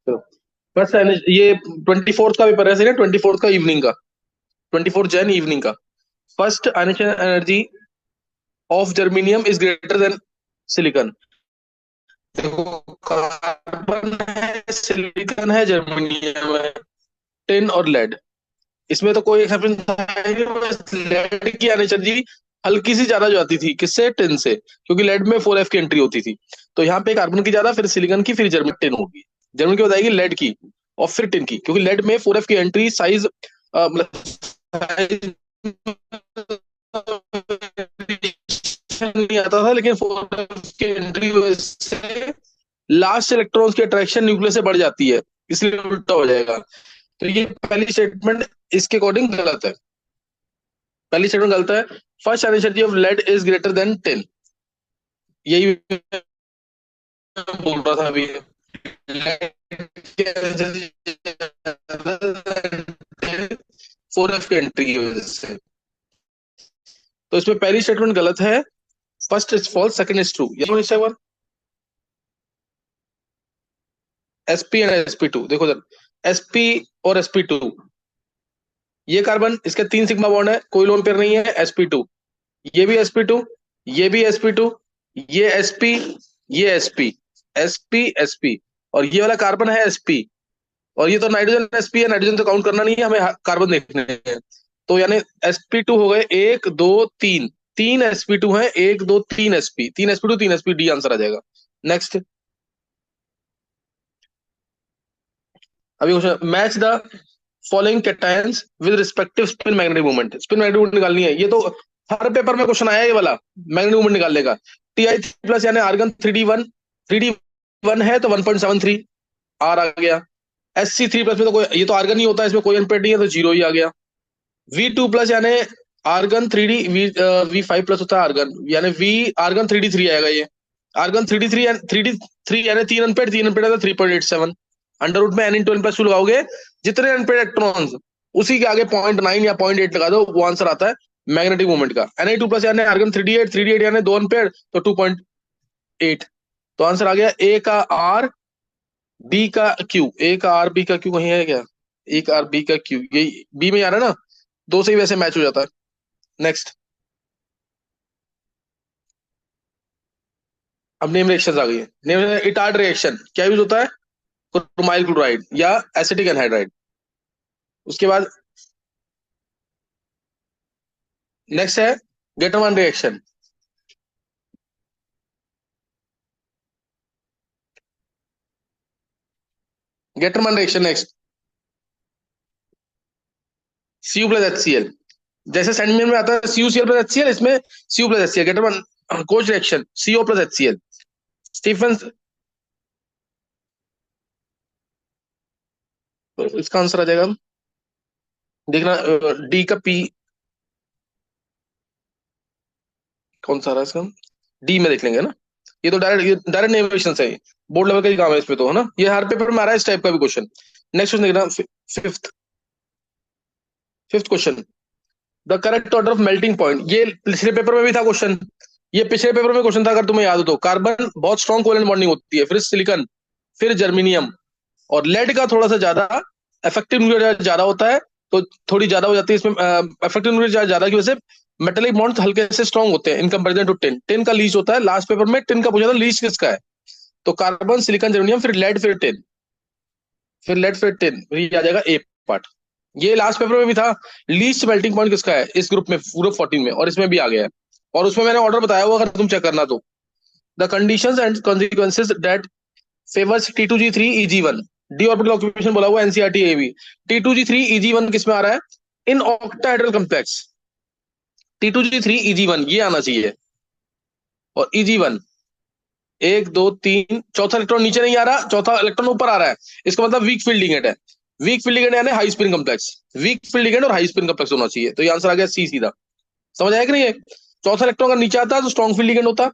First ये 24th का paper है, 24th का इवनिंग का, 24 जैन इवनिंग का। First ionisation energy of germanium is greater then silicon. देखो, कार्बन है, सिलिकॉन है, जर्मेनियम है, टिन और लेड। इसमें तो कोई एक्सेप्शन था ही नहीं, बस लेड की एनर्जी हल्की सी ज्यादा जाती थी, किससे? टिन से, क्योंकि लेड में 4F की एंट्री होती थी। तो यहाँ पे कार्बन की ज्यादा, फिर सिलिकॉन की, फिर जर्मन टिन होगी। जर्मन की बताएगी लेड की, और फिर टिन की, क्योंकि लेड में 4F की एंट्री साइज, मतलब साइज नहीं आता था, लेकिन 4F की एंट्री वजह से लास्ट इलेक्ट्रॉन्स की अट्रैक्शन न्यूक्लियस से बढ़ जाती है, इसलिए उल्टा हो जाएगा। तो ये पहली स्टेटमेंट इसके अकॉर्डिंग गलत है। पहली स्टेटमेंट गलत है। First energy of lead is greater than 10, यही मैं बोल रहा था अभी। फोर एफ की एंट्री की वजह से। तो इसमें पहली स्टेटमेंट गलत है। First is false, second is true. ये sp एंड sp2 देखो सर, sp और sp2, ये कार्बन, इसके 3 सिग्मा बॉन्ड है, कोई लोन पेयर नहीं है, sp2। ये भी sp2, ये भी sp2, ये sp, ये sp, sp sp, और ये वाला कार्बन है sp। और ये तो नाइट्रोजन sp है, नाइट्रोजन तो काउंट करना नहीं है, हमें कार्बन देखने हैं। तो यानी sp2 हो गए, एक दो तीन, तीन sp2 है, एक दो तीन sp, तीन sp2 तीन sp, डी आंसर आ जाएगा। नेक्स्ट। अभी question, match the following cations with respective spin magnetic movement. Spin magnetic movement निकालनी है, ये तो हर पेपर में क्वेश्चन आया है, ये वाला मैग्नेटिक मूवमेंट निकालने का। Ti3+ यानी आर्गन 3D1, 3D1 है तो 1.73 आर आ गया। Sc3+ में तो कोई, ये तो आर्गन ही होता है, इसमें कोई अनपेड नहीं है, तो जीरो ही आ गया। V2+ यानी आर्गन 3D, V5+ होता है आर्गन, यानी V आर्गन 3D3 आएगा ये। आर्गन 3D3 यानी तीन अनपेड, तीन अनपेड है तो 3.87। अंडर रूट में n × n+2 लगाओगे, जितने अनपेड इलेक्ट्रॉन्स, उसी के आगे 0.9 या 0.8 लगा दो, वो आंसर आता है मैग्नेटिक मूवमेंट का। Na2+ यानी आर्गन 3D8, 3D8 यानी दो अनपेड तो 2.8। तो आंसर आ गया ए का आर, बी का क्यू। ए का आर, बी का क्यू कहीं है क्या? ए का आर, बी का क्यू, ये बी में आ रहा है ना, दो से ही वैसे मैच हो जाता है। नेक्स्ट। अब नेम रिएक्शन आ गई है। नेम, इटार्ड रिएक्शन क्या यूज होता है? क्रोमाइल क्लोराइड या एसिटिक एनहाइड्राइड। उसके बाद नेक्स्ट है Gattermann reaction. Gattermann reaction next, Cu+HCl। जैसे सेंडमिल में आता है CuCl+HCl, इसमें Cu+HCl। Gattermann Koch reaction CO+HCl। Stephen, इसका आंसर आ जाएगा, देखना, डी का पी, कौन सा आ रहा है इसका? डी में देख लेंगे ना। ये तो डायरेक्ट, ये डायरेक्ट नेविगेशन है, बोर्ड लेवल का ही काम है इसमें तो, है ना, ये हर पेपर में आ रहा है इस टाइप का भी क्वेश्चन। नेक्स्ट क्वेश्चन देखना, fifth, fifth question, the correct order of melting point. ये पिछले पेपर में भी था क्वेश्चन, ये पिछले पेपर में क्वेश्चन था, अगर तुम्हें याद हो तो। कार्बन बहुत स्ट्रॉन्ग कोवेलेंट बॉन्डिंग होती है, फिर सिलिकॉन, फिर जर्मीनियम, और लेड का थोड़ा सा ज्यादा इफेक्टिव न्यूक्लियर ज्यादा होता है, तो थोड़ी ज्यादा हो जाती है इसमें इफेक्टिव न्यूक्लियर ज्यादा की वजह से मेटेलिक बॉन्ड हल्के से स्ट्रॉन्ग होते हैं in comparison to tin. Tin का लीच होता है, लास्ट पेपर में टिन का पूछा था लीच किसका है, तो कार्बन, सिलिकॉन, जर्मेनियम, फिर लेड, फिर टिन, फिर लेड, फिर टिन, ये आ जाएगा ए पार्ट। ये लास्ट पेपर में भी था, लीस्ट मेल्टिंग पॉइंट किसका है इस ग्रुप में, ग्रुप 14 में, और इसमें भी आ गया है। और उसमें मैंने ऑर्डर बताया हुआ, अगर तुम चेक करना तो। The conditions and consequences that favours T2G3 EG1, D orbital occupation बोला हुआ एनसीईआरटी एबी। T2G3 EG1 किस में आ रहा है? In octahedral complex. T2G3 EG1 ये आना चाहिए, और EG1, एक दो तीन, चौथा इलेक्ट्रॉन नीचे नहीं आ रहा, चौथा इलेक्ट्रॉन ऊपर आ रहा है, इसका मतलब वीक फील्ड लिगेंड है। वीक फील्ड लिगेंड यानी high spin complex, weak field ligand और हाई स्पिन कम्प्लेक्स होना चाहिए, तो ये आंसर आ गया सी सीधा। समझ आया कि नहीं है? चौथा इलेक्ट्रॉन अगर नीचे आता तो स्ट्रॉन्ग फील्ड लिगेंड होता।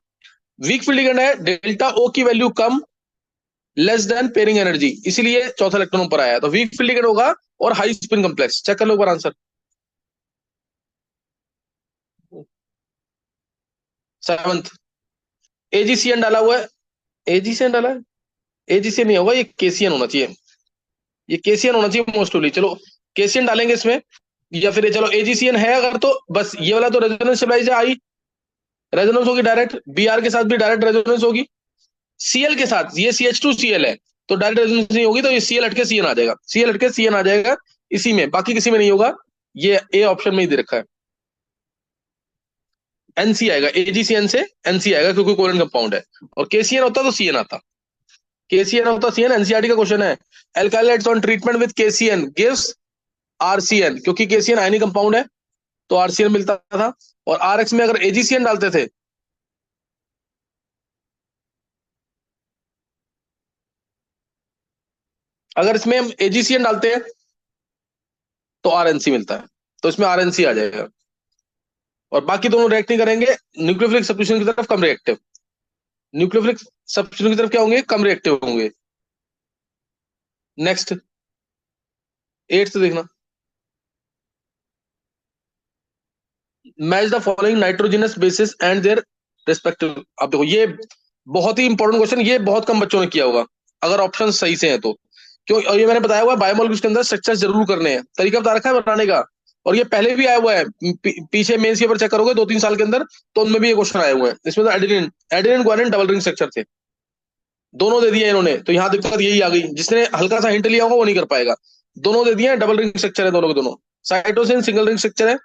वीक फील्ड लिगेंड है, डेल्टा ओ की वैल्यू कम, लेस देन पेयरिंग एनर्जी, इसीलिए चौथा इलेक्ट्रॉन ऊपर आया है, तो वीक फील्ड लिगेंड होगा, और हाई स्पिन कम्प्लेक्स। चेक कर लो एक बार आंसर। 7th, एजीसीएन डाला हुआ है, एजीसीएन डाला है, एजीसीएन नहीं होगा, ये केसीएन होना चाहिए। ये केसीएन होना चाहिए मोस्टली। चलो केसीएन डालेंगे इसमें, या फिर ये चलो एजीसीएन है अगर, तो बस ये वाला तो रेजोनेंस स्टेबलाइज है, आई रेजोनेंस होगी डायरेक्ट, बीआर के साथ भी डायरेक्ट रेजोनेंस होगी, सीएल के साथ ये CH2Cl है तो डायरेक्ट रेजोनेंस नहीं होगी, तो ये सीएल हटके सीएन आ जाएगा, सीएल हटके सीएन आ जाएगा इसी में, बाकी किसी में नहीं होगा। ये ए ऑप्शन में ही दे रखा है। एनसी आएगा, एजीसीएन से एनसी आएगा क्योंकि कोवलेंट कंपाउंड है, और केसीएन होता तो सीएन आता, केसीएन होता सीएन। एनसीईआरटी का क्वेश्चन है, alkyl halides on treatment with KCN gives RCN, क्योंकि केसीएन आयनिक कंपाउंड है तो आरसीएन मिलता था। और आरएक्स में अगर एजीसीएन डालते थे, अगर इसमें हम एजीसीएन डालते हैं तो आरएनसी मिलता है, तो इसमें आरएनसी आ जाएगा। और बाकी दोनों रिएक्ट नहीं करेंगे, न्यूक्लियोफिलिक सब्स्टिट्यूशन की तरफ कम रिएक्टिव, न्यूक्लियोफिलिक सब्स्टिट्यूशन की तरफ क्या होंगे, कम रिएक्टिव होंगे। नेक्स्ट 8th देखना, match the following nitrogenous bases and their respective. अब देखो ये बहुत ही इंपॉर्टेंट क्वेश्चन, ये बहुत कम बच्चों ने किया होगा अगर ऑप्शन सही से हैं तो। क्यों, और ये मैंने बताया हुआ है बायोमोलिक्यूल्स के अंदर स्ट्रक्चर जरूर करने हैं, तरीका बता रखा है बनाने का, और ये पहले भी आया हुआ है। पीछे मेंस के ऊपर चेक करोगे 2-3 साल के अंदर, तो उनमें भी ये क्वेश्चन आए हुए हैं। इसमें तो adenine adenine guanine double ring structure थे, दोनों दे दिए इन्होंने, तो यहाँ दिक्कत यही आ गई, जिसने हल्का सा हिंट लिया होगा वो नहीं कर पाएगा। दोनों दे दिए, डबल रिंग स्ट्रक्चर है दोनों के दोनों। साइटोसिन सिंगल रिंग स्ट्रक्चर है,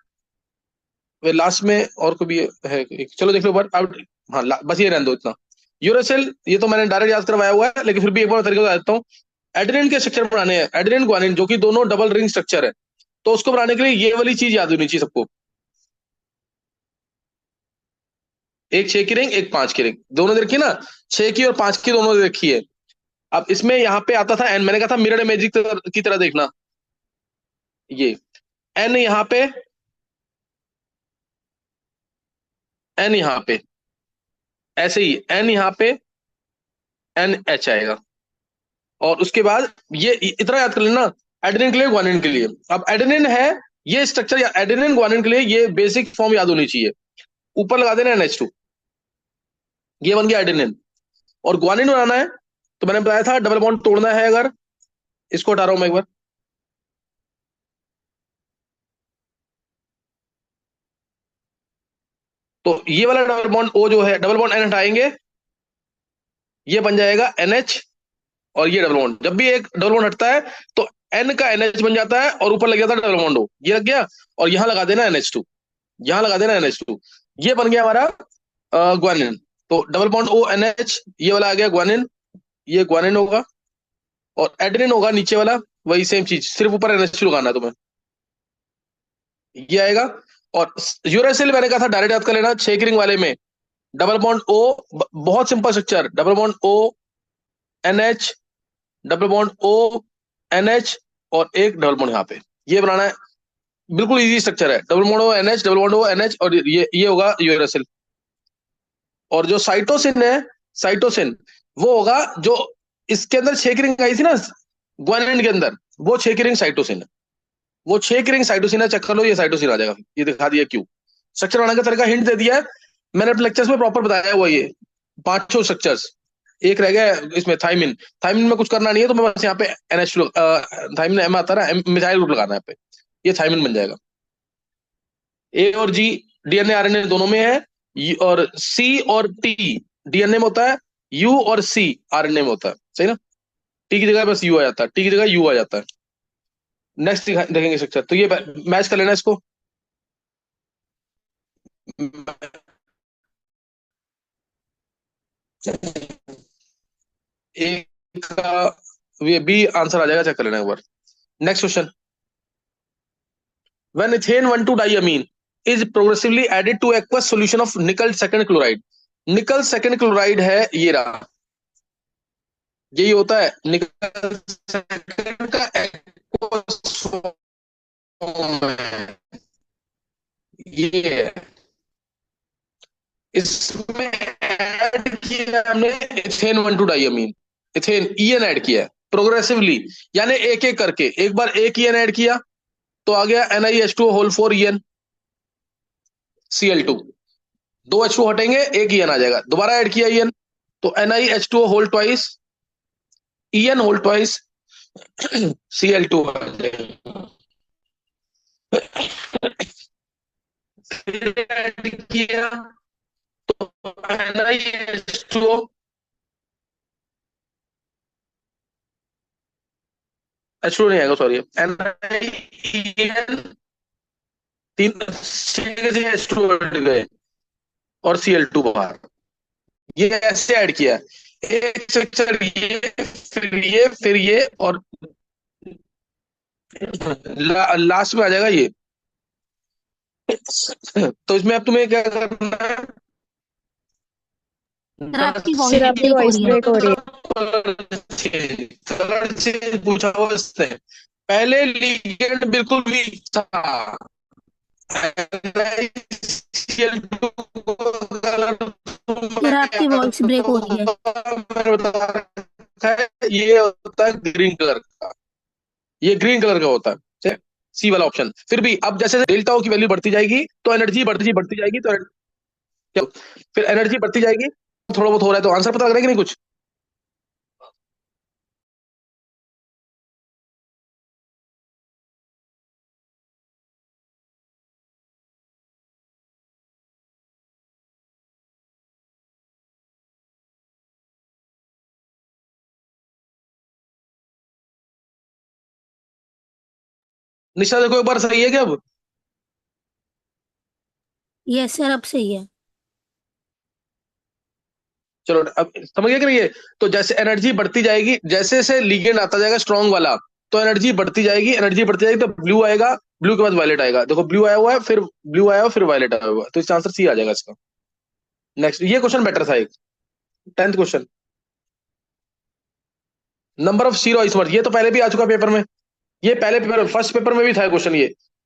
वे लास्ट में और को भी है चलो देख लो बार अब। हाँ बस ये रहने दो इतना। यूरोसिल ये तो मैंने डायरेक्ट याद करवाया हुआ है, लेकिन फिर भी एक बार तरीका बता देता हूँ। एडेनिन के स्ट्रक्चर बनाने हैं, एडेनिन ग्वानिन जो कि दोनों डबल रिंग स्ट्रक्चर है, तो उसको बनाने के लिए ये वाली चीज याद होनी चाहिए सबको। एक 6 की रिंग, एक 5 की रिंग, दोनों देखी ना, 6 की और 5 की दोनों देखी है। अब इसमें यहाँ पे आता था एन, मैंने कहा था मिरर इमेज की तरह देखना, ये एन यहाँ पे, एन यहाँ पे, ऐसे ही एन यहाँ पे, एन एच आएगा। और उसके बाद ये इतना याद कर लेना, एडेनिन के लिए ग्वानिन के लिए। अब एडेनिन है ये स्ट्रक्चर, या एडेनिन ग्वानिन के लिए ये बेसिक फॉर्म याद होनी चाहिए। ऊपर लगा देना NH2, ये बन गया एडेनिन। और ग्वानिन बनाना है तो मैंने बताया था डबल बॉन्ड तोड़ना है, अगर इसको हटा रहा हूं मैं एक बार, तो ये वाला डबल बॉन्ड ओ जो है, डबल बॉन्ड एन हटाएंगे, ये बन जाएगा NH। और ये डबल बॉन्ड, जब भी एक डबल बॉन्ड हटता है तो एन का NH बन जाता है, और ऊपर लग जाता है डबल बॉन्ड ओ, ये लग गया। और यहां लगा देना NH2, यहां लगा देना NH2, ये बन गया हमारा ग्वानिन। तो डबल बॉन्ड ओ NH, ये वाला आ गया ग्वानिन, ये ग्वानिन होगा। और एडेनिन होगा नीचे वाला, वही सेम चीज, सिर्फ ऊपर NH2 लगाना है तुम्हें, ये आएगा। और यूरेसिल मैंने कहा था डायरेक्ट याद कर लेना, 6 की रिंग वाले में डबल बॉन्ड ओ, बहुत simple structure, double bond O NH, double bond O NH, और एक डबल बॉन्ड यहाँ पे, ये बनाना है। बिल्कुल इजी स्ट्रक्चर है, double bond O NH, double bond O NH, और ये होगा यूरेसिल। और जो साइटोसिन है, साइटोसिन वो होगा जो इसके अंदर 6 की रिंग आई थी ना ग्वानिन के अंदर, वो 6 की रिंग साइटोसिन है, वो 6 की रिंग साइटोसिन है, चेक कर लो ये साइटोसिन आ जाएगा, ये दिखा दिया क्यों। स्ट्रक्चर बनाने का तरीका हिंट दे दिया है मैंने अपने लेक्चर्स में, प्रॉपर बताया हुआ ये पांचों स्ट्रक्चर्स। एक रह गया इसमें थाइमिन, थाइमिन में कुछ करना नहीं है, तो मैं बस यहाँ पे NH2, थाइमिन M आता है ना, मिथाइल ग्रुप लगाना है यहाँ पे, ये थाइमिन बन जाएगा। ए और जी DNA RNA दोनों में है, और C और T DNA में होता है, U और C RNA में होता है, सही ना। T की जगह बस U आ जाता है, T की जगह U आ जाता है। नेक्स्ट देखेंगे स्ट्रक्चर, तो ये मैच कर लेना इसको। एक का ये बी आंसर आ जाएगा, चेक कर लेना एक बार। Next question, when ethane 1,2-diamine is progressively added to aqueous solution of nickel second chloride, nickel second chloride है ये रहा, यही होता है निकल सेकंड का aqueous form है, ये है। इसमें ऐड किया हमने ethane 1,2-diamine, ethane EN add किया है प्रोग्रेसिवली, यानी एक एक करके, एक बार एक EN ऐड किया तो आ गया NiH2 होल 4 EN Cl2, दो H2 हटेंगे, एक EN आ जाएगा, दोबारा ऐड किया EN, तो NiH2 whole twice EN whole twice, Cl2 आ जाएगा। फिर ऐड किया तो NiH2O, H2O नहीं आएगा, सॉरी, NiEN, तीन H2O गए और Cl2 बाहर। ये ऐसे ऐड किया, एक स्ट्रक्चर ये, फिर ये, फिर ये, और लास्ट में आ जाएगा ये। तो इसमें अब तुम्हें क्या करना है, सर आपकी सर वॉइस आपकी ब्रेक हो वॉइस रही है। ब्रेक हो रही है। कलर चेंज पूछा हुआ इसने। पहले लिगेंड बिल्कुल वीक था, Cl2 कलर सर आपकी वॉइस ब्रेक हो रही है। मैंने बता रखा है, ये होता है ग्रीन कलर का, ये ग्रीन कलर का होता है, सी वाला ऑप्शन। फिर भी अब जैसे डेल्टा ओ की वैल्यू बढ़ती जाएगी तो एनर्जी बढ़ती जाएगी, तो क्या, फिर एनर्जी बढ़ती जाएगी, थोड़ा बहुत हो रहा है तो आंसर पता लग रहा है कि नहीं कुछ। निशा देखो एक बार, सही है क्या अब? यस सर अब सही है। चलो अब समझ गए कि नहीं? ये तो जैसे एनर्जी बढ़ती जाएगी, जैसे जैसे लिगेंड आता जाएगा स्ट्रांग वाला, तो एनर्जी बढ़ती जाएगी, एनर्जी बढ़ती जाएगी तो ब्लू आएगा, ब्लू के बाद वायलेट आएगा। देखो ब्लू आया हुआ है, फिर ब्लू आया हुआ, फिर वायलेट आया हुआ है, तो इसका आंसर सी आ जाएगा इसका। नेक्स्ट, ये क्वेश्चन बेटर था एक, 10th question. Number of zero isomer, ये तो पहले भी आ चुका पेपर में, ये पहले पेपर, फर्स्ट पेपर में भी था क्वेश्चन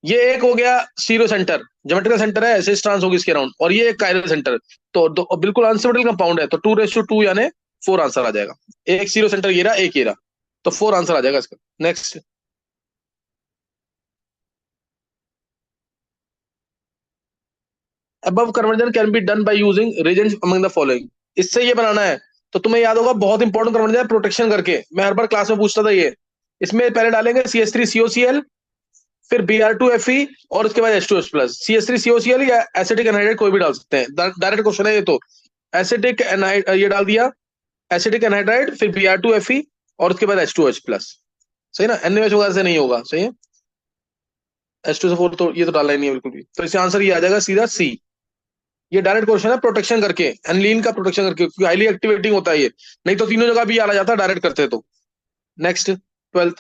ये एक हो गया सीरो सेंटर, ज्योमेट्रिकल सेंटर है, ऐसे ट्रांस होगी इसके अराउंड, और ये एक कायरल सेंटर। तो बिल्कुल अनसिमेट्रिकल कंपाउंड है, तो 2:2 यानी 4 आंसर आ जाएगा। एक सीरो सेंटर ये रहा, एक ये रहा, तो 4 आंसर आ जाएगा इसका। Next, above conversion can be done by using reagents among the following, इससे ये बनाना है तो तुम्हें याद होगा, बहुत इंपॉर्टेंट कन्वर्जन है, प्रोटेक्शन करके मैं हर बार क्लास में पूछता था ये। इसमें पहले डालेंगे CH3COCl, फिर Br2Fe, और उसके बाद H2H+। CH3COCl या एसिटिक एनहाइड्राइड कोई भी डाल सकते हैं, डायरेक्ट क्वेश्चन है ये तो। एसिटिक एनहाइड ये डाल दिया, एसिटिक एनहाइड्राइड, फिर Br2Fe, और उसके बाद H2H+। सही ना, NaOH वगैरह से नहीं होगा, सही है। H2SO4 तो ये तो डालना ही नहीं है बिल्कुल भी, तो इसका आंसर ये आ जाएगा सीधा सी। ये डायरेक्ट क्वेश्चन है, प्रोटेक्शन करके, एनलीन का प्रोटेक्शन करके, क्योंकि हाईली एक्टिवेटिंग होता है ये, नहीं तो तीनों जगह भी आ जाता है डायरेक्ट करते तो। नेक्स्ट, ट्वेल्थ,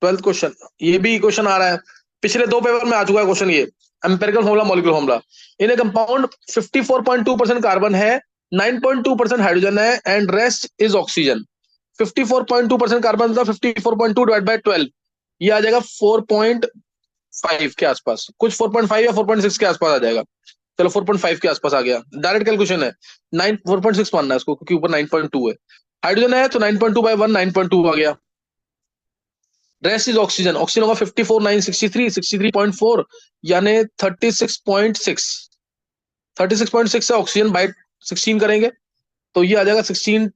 ट्वेल्थ क्वेश्चन, ये भी क्वेश्चन आ रहा है, पिछले दो पेपर में आ चुका है क्वेश्चन ये। एम्पेरिकल फॉर्मूला, मॉलिक्यूलर फॉर्मूला, इन कंपाउंड 54.2% कार्बन है, 9.2% हाइड्रोजन है, and rest is oxygen. 54.2% carbon था, 54.2 डिवाइड बाय 12, ये आ जाएगा 4.5 के आसपास, कुछ 4.5 या 4.6 के आसपास आ जाएगा। चलो 4.5 के आसपास आ गया, डायरेक्ट कैलकुलेशन है। 4.6 मानना है इसको, क्योंकि ऊपर 9.2 है, हाइड्रोजन है तो 9.2 बाय 1, 9.2 आ गया। रेस्ट इज ऑक्सीजन, ऑक्सीजन होगा 54,963, 63.4 यानी 36.6, 36.6 है ऑक्सीजन, बाय 16 करेंगे तो ये आ जाएगा 16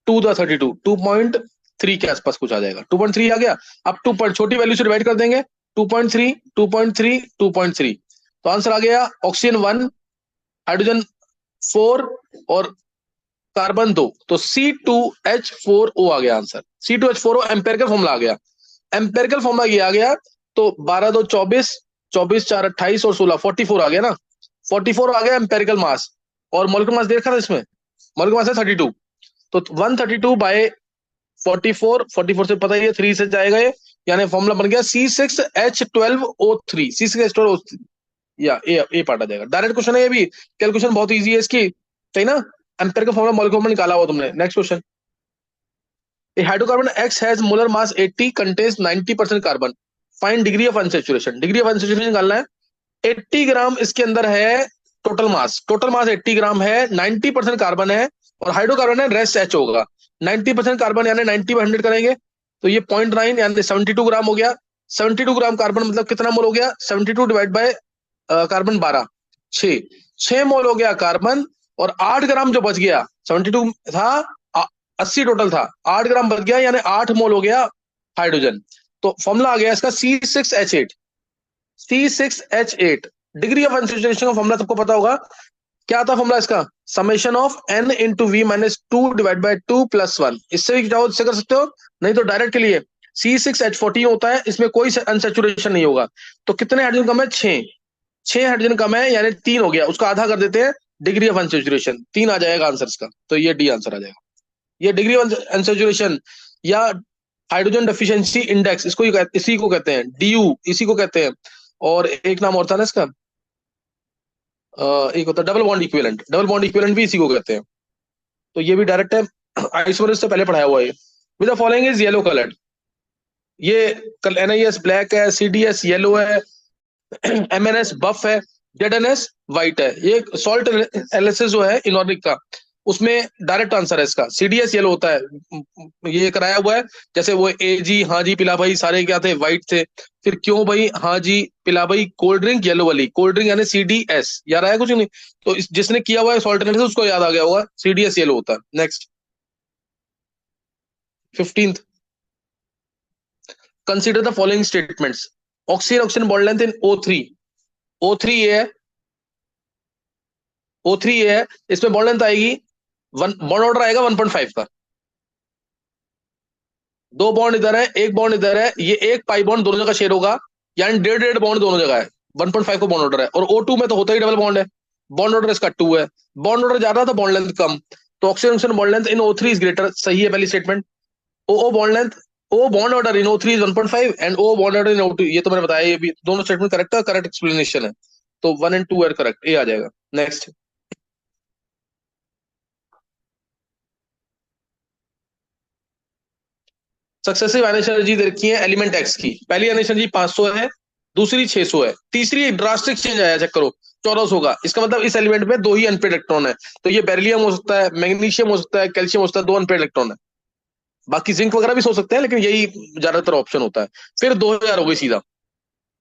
टू द 32, 2.3 के आसपास कुछ आ जाएगा। 2.3 आ गया, अब छोटी वैल्यू से डिवाइड कर देंगे, 2.3, 2.3, 2.3, तो आंसर आ गया ऑक्सीजन 1, हाइड्रोजन 4, और कार्बन 2, तो C2H4O आ गया आंसर। C2H4O एम्पेरिकल फॉर्मूला आ गया, एम्पेरिकल फॉर्मूला ये आ गया, तो 12 2 24, 24 4 28 और 16 44 आ गया ना, 44 आ गया एम्पेरिकल मास। और मॉलिक्यूलर मास देखा था इसमें, मॉलिक्यूलर मास है 32, तो 132 बाय 44, 44 से पता ही है 3 से जाएगा ये, यानी फॉर्मूला बन गया C6H12O3, C6H12O3, या ए पार्ट आ जाएगा। डायरेक्ट क्वेश्चन है ये भी, कैलकुलेशन बहुत इजी है इसकी, सही ना। एम्पेयर का फॉर्मूला मॉलिक्यूलर में निकाला हुआ तुमने। Next question, a hydrocarbon X has molar mass 80, contains 90% carbon, find degree of unsaturation, degree of unsaturation निकालना है। 80 ग्राम इसके अंदर है टोटल मास, टोटल मास 80 ग्राम है, 90% कार्बन है, और हाइड्रोकार्बन है, रेस्ट एच होगा। 90% कार्बन यानी 90/100 करेंगे तो ये 0.9 यानी 72 ग्राम हो गया। 72 ग्राम कार्बन मतलब कितना मोल हो गया, 72 डिवाइड बाय कार्बन 12, 6 मोल हो गया कार्बन, और 8 ग्राम जो बच गया, 72 था, 80 टोटल था, 8 ग्राम बच गया, यानी 8 मोल हो गया हाइड्रोजन। तो फॉर्मूला आ गया इसका C6H8। C6H8 degree of unsaturation का फॉर्मूला सबको पता होगा। क्या था फॉर्मूला इसका? Summation of n into V minus two divide by 2+1। इससे भी चाहो इससे कर सकते हो, नहीं तो डायरेक्ट के लिए C6H14 होता है, इसमें कोई अनसेचुरेशन नहीं होगा। तो कितने हाइड्रोजन कम है? 6 हाइड्रोजन कम है, यानी 3 हो गया, उसका आधा कर देते हैं, डिग्री ऑफ अनसेचुरेशन 3 आ जाएगा आंसर इसका। तो ये डी आंसर आ जाएगा। ये डिग्री ऑफ अनसेचुरेशन या हाइड्रोजन डेफिशिएंसी इंडेक्स, इसी को कहते हैं DU, इसी को कहते हैं। और एक नाम और था ना इसका, एक होता है double bond equivalent, double bond equivalent भी इसी को कहते हैं। तो ये भी डायरेक्ट है, आइसोमरेज से पहले पढ़ाया हुआ है। With the following is yellow coloured. ये NiS ब्लैक है, CDS येलो है, MnS बफ है, ZnS व्हाइट है। ये सॉल्ट एनालिसिस जो है इनऑर्गेनिक का, उसमें डायरेक्ट आंसर है इसका, CDS येलो होता है, ये कराया हुआ है। जैसे वो AG हाँ जी पिला भाई सारे क्या थे? व्हाइट थे। फिर क्यों भाई हाँ जी पिला भाई कोल्ड ड्रिंक येलो वाली, कोल्ड ड्रिंक यानी CDS, याद आया कुछ नहीं? तो जिसने किया हुआ है सॉल्ट एनालिसिस उसको याद आ गया होगा, CDS येलो होता है। Next 15th, consider the following statements. Oxygen oxygen bond length in O3, O3 ये है, O3 ये है, इसमें बॉन्ड लेंथ आएगी बॉन्ड ऑर्डर आएगा 1.5 का। दो बॉन्ड इधर है, एक बॉन्ड इधर है, ये एक पाई बॉन्ड दोनों जगह शेयर होगा, यानी 1.5 बॉन्ड दोनों जगह है। 1.5 का बॉन्ड ऑर्डर है, और O2 में तो होता ही डबल बॉन्ड है, बॉन्ड ऑर्डर इसका 2 है। बॉन्ड ऑर्डर ज्यादा था, बॉन्ड लेंथ कम, तो oxygen oxygen bond length in O3 is greater, सही है पहली statement. O bond length, O bond order in O3 is 1.5 and O bond order in O2, ये तो मैंने बताया, ये भी दोनों स्टेटमेंट करेक्ट है, करेक्ट एक्सप्लेनेशन है। तो 1 एंड 2 आर करेक्ट, ये आ जाएगा। नेक्स्ट, सक्सेसिव आयनेशन एनर्जी दे रखी है एलिमेंट एक्स की। पहली आयनेशन एनर्जी 500 है, दूसरी 600 है, तीसरी ड्रास्टिक चेंज आया, चेक करो 1400 होगा। इसका मतलब इस एलिमेंट में दो ही अनपेड इलेक्ट्रॉन है, तो ये बेरिलियम हो सकता है, मैग्नीशियम हो सकता है, कैल्शियम हो सकता है, दो अनपेड इलेक्ट्रॉन है। बाकी जिंक वगैरह भी सोच सकते हैं, लेकिन यही ज्यादातर ऑप्शन होता है। फिर 2000 हो गई सीधा,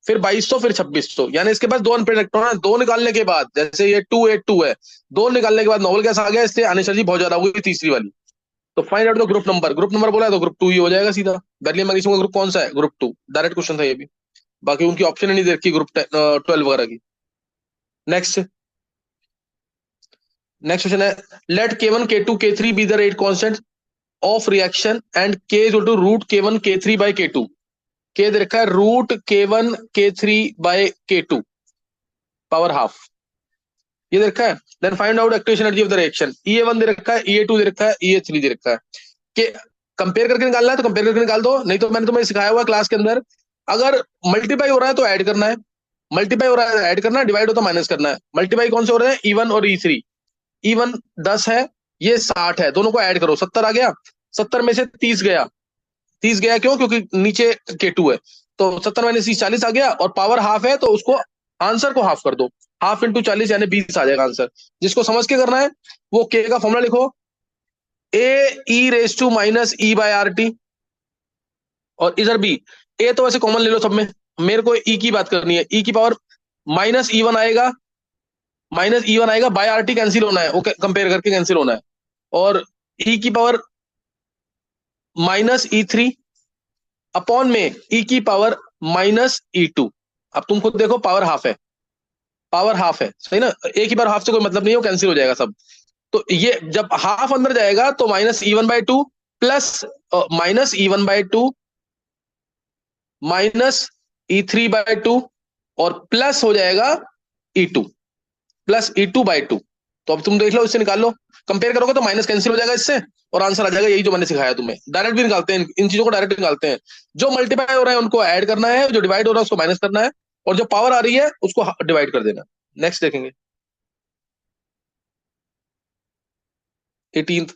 फिर 2200, फिर 2600, यानी इसके पास दो अनपेड इलेक्ट्रॉन है। दो निकालने के बाद, जैसे ये 282 है, दो निकालने के बाद नोबल गैस आ गया, इससे आयनेशन एनर्जी बहुत ज्यादा हुई तीसरी वाली। तो find out the group number, group number बोला है तो ग्रुप 2 ही हो जाएगा सीधा। बेरिलियम मैग्नीशियम का ग्रुप कौन सा है? ग्रुप 2, डायरेक्ट क्वेश्चन था ये भी। बाकी उनकी ऑप्शन ही नहीं दे रखी ग्रुप 12 वगैरह की। नेक्स्ट, नेक्स्ट क्वेश्चन है, let K1 K2 K3 be the rate constant of reaction and K is to root K1 K3 by K2। K दे रखा है root K1 K3 by K2 power half, ये दे रखा है। Then find out activation energy of the reaction, EA1 दे रखा है, EA2 दे रखा है, EA3 दे रखा है। कि कंपेयर करके निकालना है तो कंपेयर करके निकाल दो, नहीं तो मैंने तुम्हें सिखाया हुआ क्लास के अंदर, अगर मल्टीप्लाई हो रहा है तो ऐड करना है, मल्टीप्लाई हो रहा है ऐड करना है, डिवाइड हो तो माइनस करना है। मल्टीप्लाई कौन से हो रहे हैं? E1 और E3। E1 10 है, ये 60 है, दोनों को ऐड करो, 70 आ गया। 70 में से 30 गया, 30 गया क्यों? क्योंकि नीचे K2 है, तो 70 माइनस 30 40 आ गया, और पावर हाफ है तो उसको आंसर को हाफ कर दो, हाफ इंटू 40 यानी 20 आ जाएगा आंसर। जिसको समझ के करना है वो K का फॉर्मूला लिखो, AE⁻⁻ और इधर भी ए तो वैसे कॉमन ले लो सब में, मेरे को ई की बात करनी है, ई की पावर -E1 आएगा, -E1 आएगा, बाय RT कैंसिल होना है, वो कंपेयर करके कैंसिल होना है, और ई की पावर -E3 अपॉन में ई की पावर -E2। अब तुम खुद देखो, पावर हाफ है, पावर हाफ है, सही ना? एक ही बार हाफ से कोई मतलब नहीं है, वो कैंसिल हो जाएगा सब। तो ये जब हाफ अंदर जाएगा तो -E1/2 प्लस -E1/2 -E3/2 और प्लस हो जाएगा E2, +E2/2। तो अब तुम देख लो, इससे निकाल लो, कंपेयर करोगे तो माइनस कैंसिल हो जाएगा इससे, और आंसर आ जाएगा यही जो मैंने सिखाया तुम्हें। डायरेक्ट भी निकालते हैं, इन चीजों को डायरेक्ट निकालते हैं। जो मल्टीप्लाई हो रहा है उनको ऐड करना है, जो डिवाइड हो रहा है उसको माइनस करना है, और जो पावर आ रही है उसको डिवाइड कर देना। नेक्स्ट देखेंगे 18th।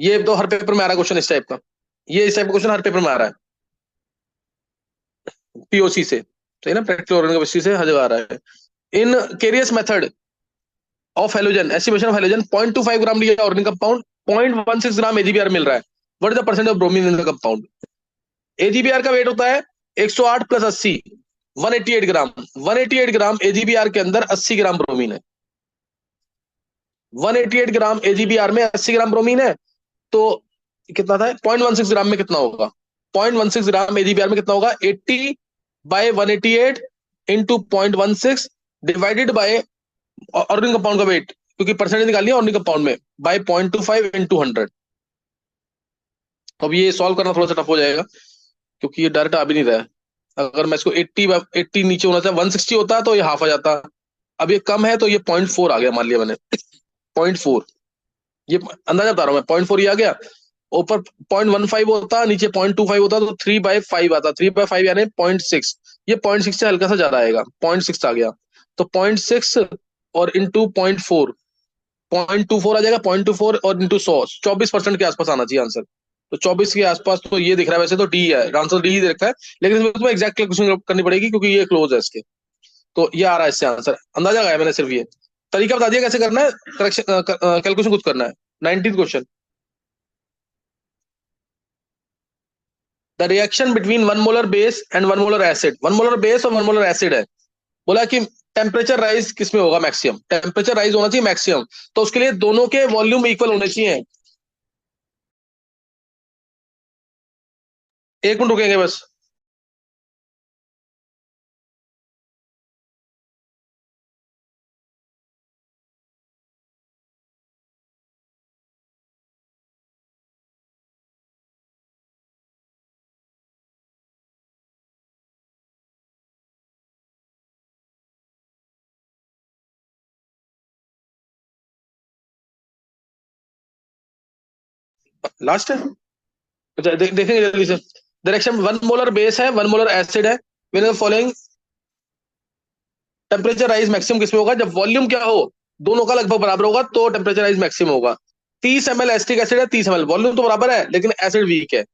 ये तो हर पेपर में आ रहा है क्वेश्चन इस टाइप का, ये इस टाइप का क्वेश्चन हर पेपर में आ रहा है, POC से, सही ना, प्रैक्टिकल ऑर्गेनिक केमिस्ट्री से हर जगह आ रहा है। In Carius method of halogen, estimation of halogen, 0.25 gram लिया ऑर्गेनिक कंपाउंड, 0.16 ग्राम AgBr मिल रहा है। What is the percent of bromine in the compound? AgBr का वेट होता है 108 + 80, 188 ग्राम। 188 ग्राम AgBr के अंदर 80 ग्राम ब्रोमीन है। 188 ग्राम एजीबीआर में 80 ग्राम ब्रोमीन है, तो कितना था, 0.16 ग्राम में कितना होगा, 0.16 ग्राम एजीबीआर में कितना होगा, 80/188 into 0.16 divided by organic compound का वेट, क्योंकि परसेंटेज निकालनी है ऑर्गेनिक कंपाउंड में, बाय 0.25 इंटू 100। तो अब ये सॉल्व करना थोड़ा सा टफ हो जाएगा, क्योंकि ये डायरेक्ट आ भी नहीं रहा है। अगर मैं इसको 80 नीचे होना था, 160 होता तो ये हाफ आ जाता। अब ये कम है तो ये 0.4 आ गया, मान लिया मैंने 0.4, ये अंदाजा बता रहा हूँ मैं, 0.4 ये आ गया। ऊपर 0.15 होता, नीचे 0.25 होता, तो 3/5 आता, 3/5 यानी 0.6। ये 0.6 से हल्का सा ज्यादा आएगा, 0.6 आ गया। तो 0.6 और इंटू 0.4, 0.24 आ जाएगा, 0.24 और इंटू 100, 24% के आसपास आना चाहिए आंसर। तो 24 के आसपास तो ये दिख रहा है, वैसे तो डी है आंसर, डी ही दे रखा है, लेकिन इसमें तुम्हें एग्जैक्ट कैलकुलेशन करनी पड़ेगी क्योंकि ये क्लोज है इसके। तो ये आ रहा है इससे आंसर, अंदाजा लगाया मैंने सिर्फ ये। तरीका बता दिया कैसे करना है, करेक्शन कैलकुलेशन खुद करना है। 19th question, the reaction between 1 molar base and 1 molar acid, 1 molar base और 1 मोलर एसिड है, बोला कि टेम्परेचर राइज किसमें होगा, मैक्सिमम टेम्परेचर राइज होना चाहिए मैक्सिमम, तो उसके लिए दोनों के वॉल्यूम इक्वल होने चाहिए। 1 मिनट रुकेंगे बस। लास्ट है, अच्छा देखेंगे जल्दी से। डायरेक्शन 1 मोलर बेस है, 1 मोलर एसिड है, with following temperature rise maximum किसमें होगा, जब वॉल्यूम क्या हो, दोनों का लगभग बराबर होगा तो टेम्परेचर राइज मैक्सिमम होगा। 30 ml एसिटिक एसिड है, 30 ml, वॉल्यूम तो बराबर है लेकिन एसिड वीक है।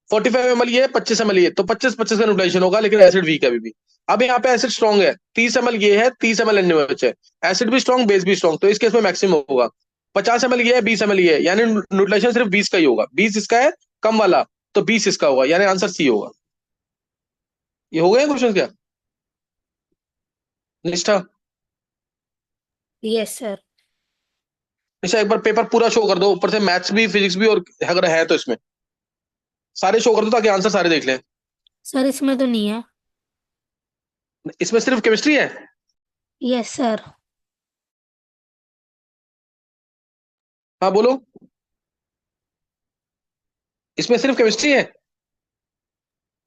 45 ml ये, 25 ml ये, तो 25-25 का न्यूट्रलाइजेशन होगा, लेकिन एसिड वीक है अभी भी। अब यहाँ पे एसिड स्ट्रॉन्ग है, 30 ml ये है, 30 ml NaOH है, एसिड भी स्ट्रॉन्ग बेस भी स्ट्रॉन्ग, तो इस केस में मैक्सिमम होगा। 50 ml ये है, 20 ml ये है, यानी न्यूट्रलाइजेशन सिर्फ 20 का ही होगा, 20 इसका है कम वाला, तो 20 इसका होगा, यानी आंसर सी होगा। ये हो गए क्वेश्चन क्या, निष्ठा? Yes sir. निष्ठा एक बार पेपर पूरा शो कर दो, ऊपर से मैथ्स भी फिजिक्स भी, और अगर है तो इसमें सारे शो कर दो ताकि आंसर सारे देख लें। सर इसमें तो नहीं है। इसमें सिर्फ केमिस्ट्री है? Yes sir. हाँ बोलो, इसमें सिर्फ केमिस्ट्री है?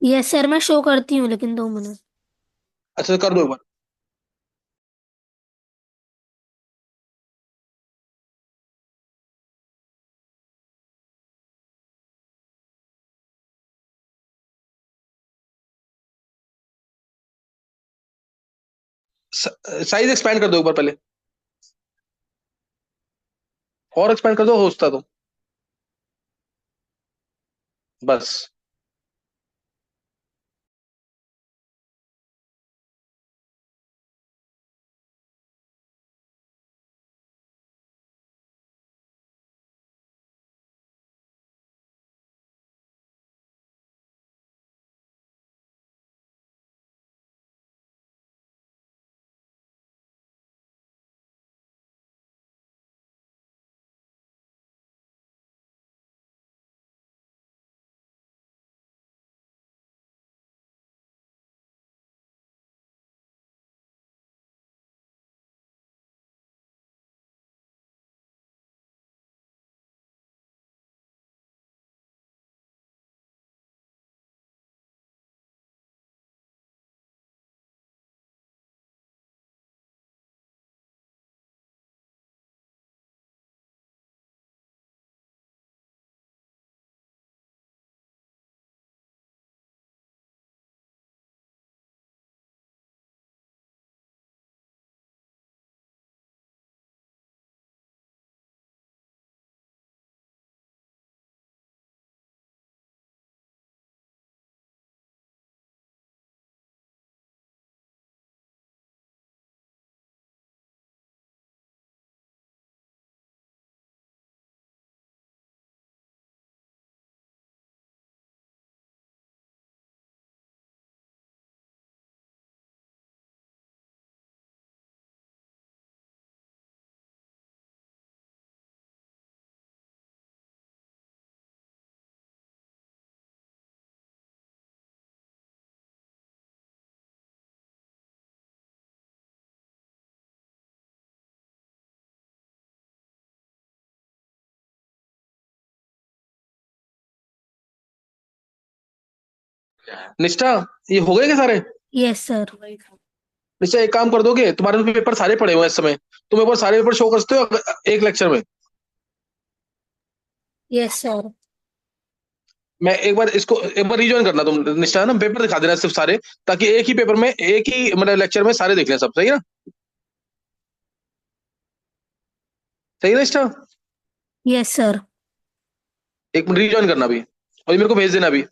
यस सर, मैं शो करती हूँ लेकिन 2 मिनट। अच्छा कर दो एक बार। साइज एक्सपैंड कर दो एक बार पहले, और एक्सपैंड कर दो होता तो, बस। निष्ठा, ये हो गए क्या सारे? Yes sir. निश्चय एक काम कर दोगे, तुम्हारे तो पेपर सारे पड़े हुए हैं इस समय, तुम एक बार सारे पेपर शो कर सकते हो एक लेक्चर में? Yes sir. मैं एक बार इसको एक बार रिजॉइन करना तुम निश्चय, ना पेपर दिखा देना सिर्फ सारे, ताकि एक ही पेपर में एक ही मतलब लेक्चर में सारे देख लें सब, सही है ना? सही है निष्ठा? Yes sir. एक मिनट रिजॉइन करना अभी, और ये मेरे को भेज देना अभी।